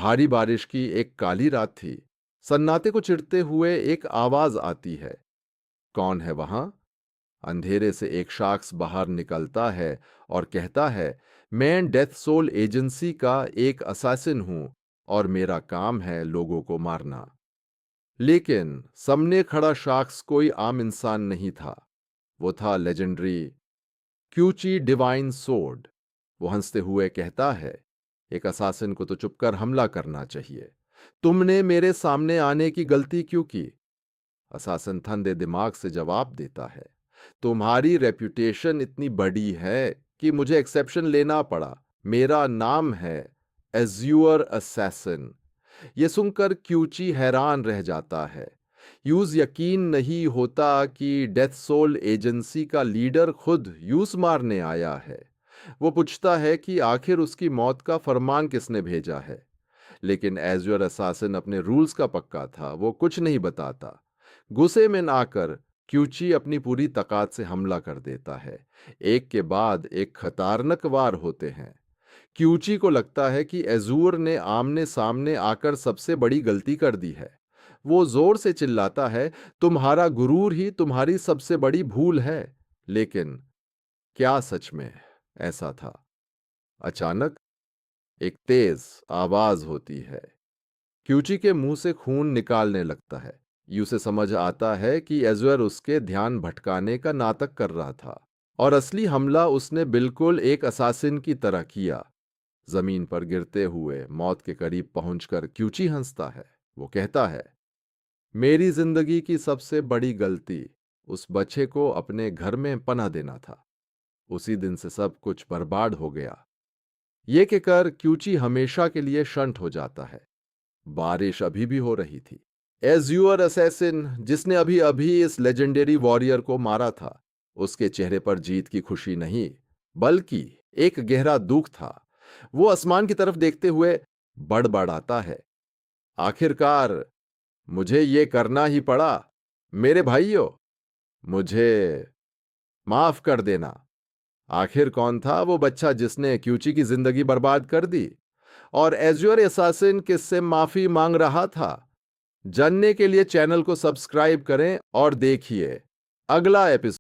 भारी बारिश की एक काली रात थी। सन्नाटे को चिरते हुए एक आवाज आती है। कौन है वहां? अंधेरे से एक शख्स बाहर निकलता है और कहता है, मैं डेथ सोल एजेंसी का एक असैसिन हूं और मेरा काम है लोगों को मारना। लेकिन सामने खड़ा शख्स कोई आम इंसान नहीं था। वो था लेजेंडरी क्यूची डिवाइन सोर्ड। वो हंसते हुए कहता है, एक असासिन को तो चुपकर हमला करना चाहिए। तुमने मेरे सामने आने की गलती क्यों की? असासिन ठंडे दिमाग से जवाब देता है, तुम्हारी रेप्यूटेशन इतनी बड़ी है कि मुझे एक्सेप्शन लेना पड़ा। मेरा नाम है एज्यूअर असैसिन। यह सुनकर क्यूची हैरान रह जाता है। यूज यकीन नहीं होता कि डेथ सोल एजेंसी का लीडर खुद यूस मारने आया है। वो पूछता है कि आखिर उसकी मौत का फरमान किसने भेजा है। लेकिन एज्योर असासिन अपने रूल्स का पक्का था, वो कुछ नहीं बताता। गुस्से में आकर क्यूची अपनी पूरी ताकत से हमला कर देता है। एक के बाद एक खतरनाक वार होते हैं। क्यूची को लगता है कि एजूर ने आमने सामने आकर सबसे बड़ी गलती कर दी है। वो जोर से चिल्लाता है, तुम्हारा गुरूर ही तुम्हारी सबसे बड़ी भूल है। लेकिन क्या सच में ऐसा था? अचानक एक तेज आवाज होती है। क्यूची के मुंह से खून निकालने लगता है। यू से समझ आता है कि एजवर उसके ध्यान भटकाने का नाटक कर रहा था और असली हमला उसने बिल्कुल एक असासिन की तरह किया। जमीन पर गिरते हुए मौत के करीब पहुंचकर क्यूची हंसता है। वो कहता है, मेरी जिंदगी की सबसे बड़ी गलती उस बच्चे को अपने घर में पनाह देना था। उसी दिन से सब कुछ बर्बाद हो गया। ये कहकर क्यूची हमेशा के लिए शंट हो जाता है। बारिश अभी भी हो रही थी। एज्यूअर असैसिन, जिसने अभी अभी इस लेजेंडरी वॉरियर को मारा था, उसके चेहरे पर जीत की खुशी नहीं बल्कि एक गहरा दुख था। वो आसमान की तरफ देखते हुए बड़बड़ाता है, आखिरकार मुझे ये करना ही पड़ा। मेरे भाइयों, मुझे माफ कर देना। आखिर कौन था वो बच्चा जिसने क्यूची की जिंदगी बर्बाद कर दी और एज्योर असैसिन किससे माफी मांग रहा था? जानने के लिए चैनल को सब्सक्राइब करें और देखिए अगला एपिसोड।